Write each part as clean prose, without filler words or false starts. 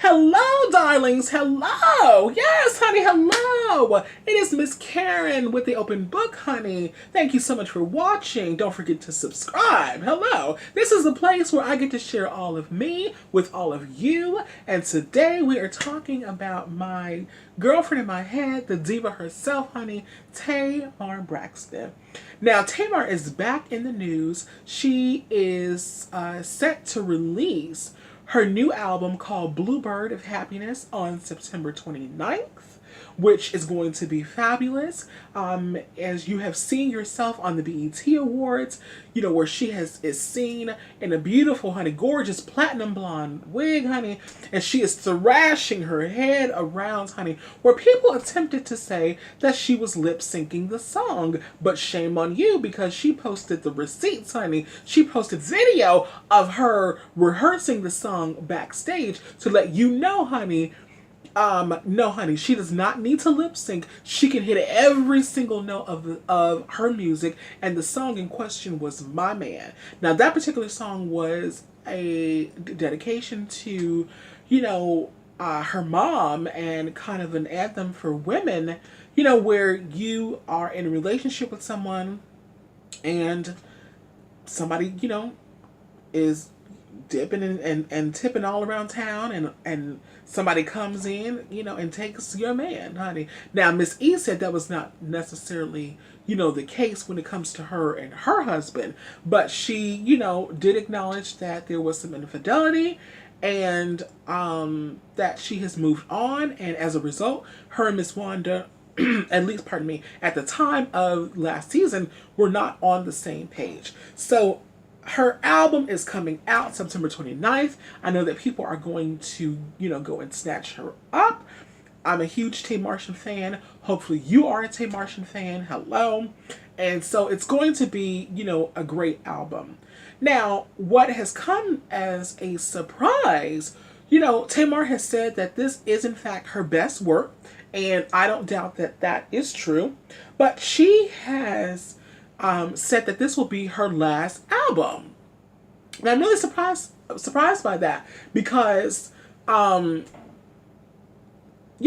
Hello, darlings. Hello. Yes, honey. Hello. It is Miss Karen with the Open Book, honey. Thank you so much for watching. Don't forget to subscribe. Hello. This is the place where I get to share all of me with all of you. And today we are talking about my girlfriend in my head, the diva herself, honey, Tamar Braxton. Now, Tamar is back in the news. She is set to release her new album called Bluebird of Happiness on September 29th, which is going to be fabulous. As you have seen yourself on the BET Awards, you know, where she is seen in a beautiful, honey, gorgeous platinum blonde wig, honey, and she is thrashing her head around, honey, where people attempted to say that she was lip syncing the song, but shame on you because she posted the receipts, honey. She posted video of her rehearsing the song backstage to let you know, honey, no, honey, she does not need to lip sync. She can hit every single note of her music, and the song in question was My Man. Now, that particular song was a dedication to, you know, her mom and kind of an anthem for women, you know, where you are in a relationship with someone and somebody, you know, is dipping and tipping all around town, and somebody comes in, you know, and takes your man, honey. Now, Miss E said that was not necessarily, you know, the case when it comes to her and her husband, but she, you know, did acknowledge that there was some infidelity and that she has moved on, and as a result, her and Miss Wanda at least, pardon me, at the time of last season, were not on the same page. So her album is coming out September 29th. I know that people are going to, you know, go and snatch her up. I'm a huge Tamar fan. Hopefully you are a Tamar fan. Hello. And so it's going to be, you know, a great album. Now, what has come as a surprise, you know, Tamar has said that this is in fact her best work, and I don't doubt that that is true. But she has said that this will be her last album. And I'm really surprised by that because, you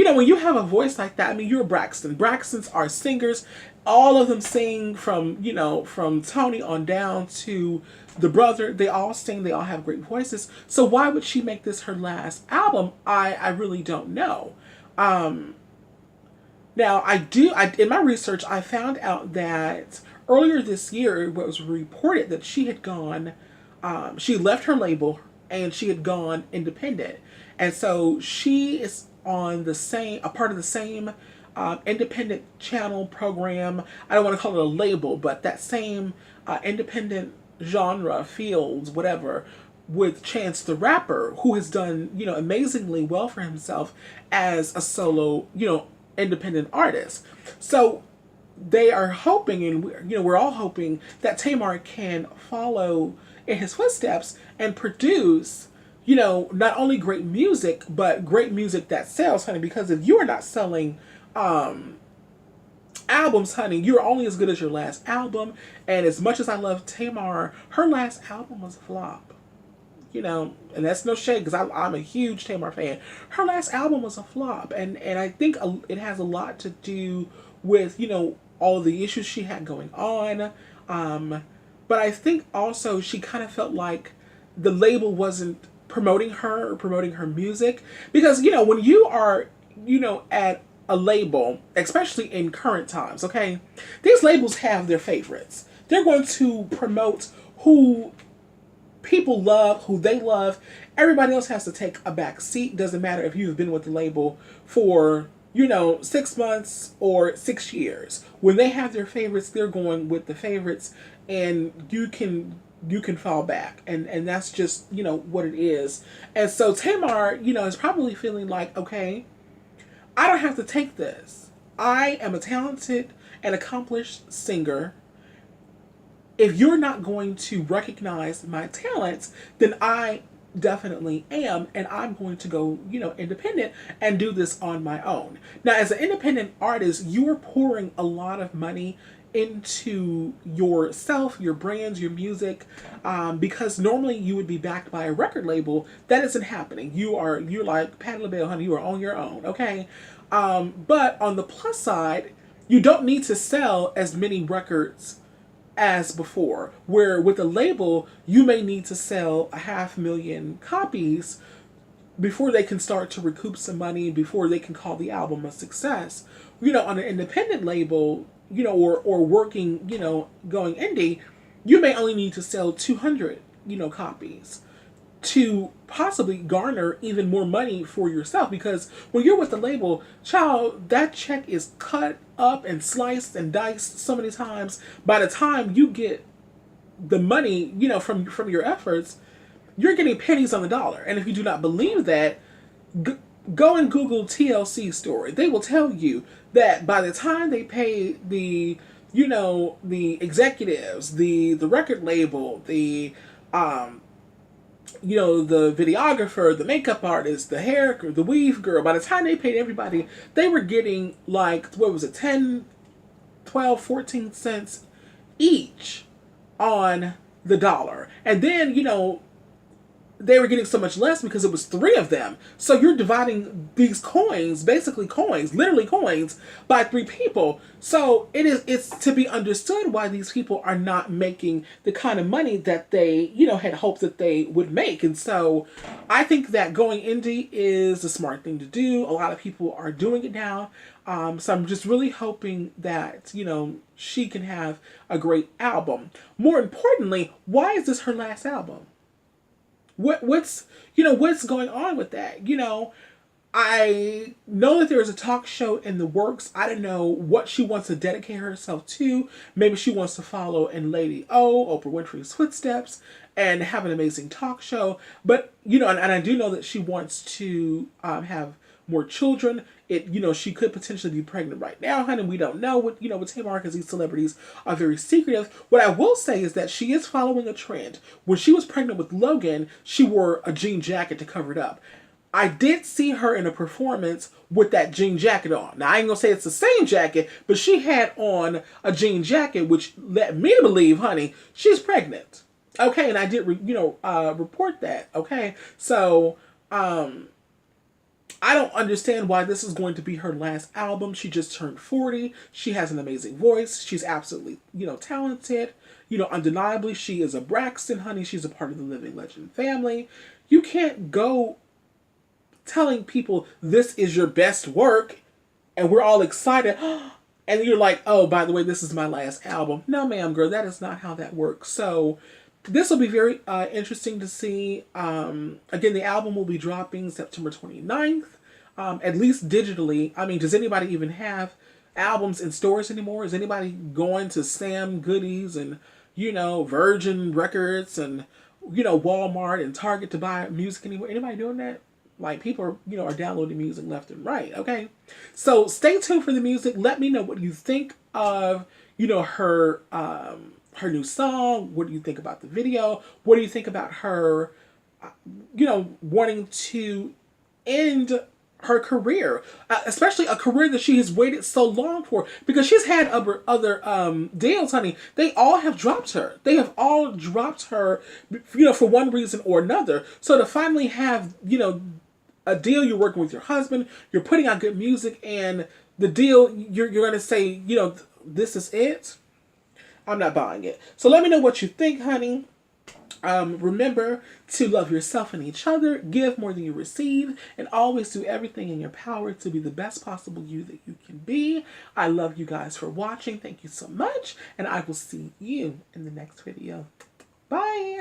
know, when you have a voice like that, I mean, you're Braxton. Braxtons are singers. All of them sing from, you know, from Tony on down to the brother. They all sing. They all have great voices. So why would she make this her last album? I really don't know. Now, in my research, I found out that earlier this year, it was reported that she had gone, she left her label and she had gone independent. And so she is on a part of the same independent channel program. I don't want to call it a label, but that same independent genre, fields, whatever, with Chance the Rapper, who has done, you know, amazingly well for himself as a solo, you know, independent artist. So they are hoping, and you know, we're all hoping that Tamar can follow in his footsteps and produce, you know, not only great music, but great music that sells, honey. Because if you are not selling albums, honey, you're only as good as your last album. And as much as I love Tamar, her last album was a flop. You know, and that's no shade because I'm a huge Tamar fan. Her last album was a flop, and I think it has a lot to do with, you know, all the issues she had going on. But I think also she kind of felt like the label wasn't promoting her or promoting her music. Because, you know, when you are, you know, at a label, especially in current times, okay, these labels have their favorites. They're going to promote who people love, who they love. Everybody else has to take a back seat. Doesn't matter if you've been with the label for, you know, 6 months or 6 years. When they have their favorites, they're going with the favorites, and you can fall back, and that's just, you know, what it is. And so Tamar, you know, is probably feeling like, okay, I don't have to take this. I am a talented and accomplished singer. If you're not going to recognize my talents, then I definitely am, and I'm going to go, you know, independent and do this on my own. Now, as an independent artist, you are pouring a lot of money into yourself, your brands, your music, because normally you would be backed by a record label. That isn't happening. You're like Patti LaBelle, honey. You are on your own, okay? But on the plus side, you don't need to sell as many records as before. Where with a label, you may need to sell 500,000 copies before they can start to recoup some money, before they can call the album a success. On an independent label, or working, going indie, you may only need to sell 200, copies to possibly garner even more money for yourself. Because when you're with the label, child, that check is cut up and sliced and diced so many times. By the time you get the money, from your efforts, you're getting pennies on the dollar. And if you do not believe that, go and Google TLC story. They will tell you that by the time they pay the executives, the record label, the videographer, the makeup artist, the hair, the weave girl, by the time they paid everybody, they were getting like, what was it, 10, 12, 14 cents each on the dollar. And then, they were getting so much less because it was three of them. So you're dividing these coins, basically coins, literally coins, by three people. So it's to be understood why these people are not making the kind of money that they, had hoped that they would make. And so I think that going indie is a smart thing to do. A lot of people are doing it now. So I'm just really hoping that, she can have a great album. More importantly, why is this her last album? What's going on with that? I know that there's a talk show in the works. I don't know what she wants to dedicate herself to. Maybe she wants to follow in Lady O, Oprah Winfrey's footsteps, and have an amazing talk show. But and I do know that she wants to have more children. She could potentially be pregnant right now, honey. We don't know with Tamar, because these celebrities are very secretive. What I will say is that she is following a trend. When she was pregnant with Logan, she wore a jean jacket to cover it up. I did see her in a performance with that jean jacket on. Now, I ain't gonna say it's the same jacket, but she had on a jean jacket, which led me to believe, honey, she's pregnant. Okay, and I did, report that. Okay, so, I don't understand why this is going to be her last album. She just turned 40. She has an amazing voice. She's absolutely, talented. Undeniably, she is a Braxton, honey. She's a part of the Living Legend family. You can't go telling people this is your best work and we're all excited and you're like, oh, by the way, this is my last album. No, ma'am, girl, that is not how that works. So this will be very interesting to see. Again, the album will be dropping September 29th, at least digitally. I mean, does anybody even have albums in stores anymore? Is anybody going to Sam Goodies and, Virgin Records and, Walmart and Target to buy music anywhere? Anybody doing that? Like, people are downloading music left and right, okay? So stay tuned for the music. Let me know what you think of, her new song. What do you think about the video? What do you think about her, wanting to end her career, especially a career that she has waited so long for, because she's had other deals, honey. They all have dropped her. They have all dropped her, for one reason or another. So to finally have, a deal, you're working with your husband, you're putting out good music, and the deal, you're going to say, this is it. I'm not buying it. So let me know what you think, honey. Remember to love yourself and each other, give more than you receive, and always do everything in your power to be the best possible you that you can be. I love you guys for watching. Thank you so much, and I will see you in the next video. Bye.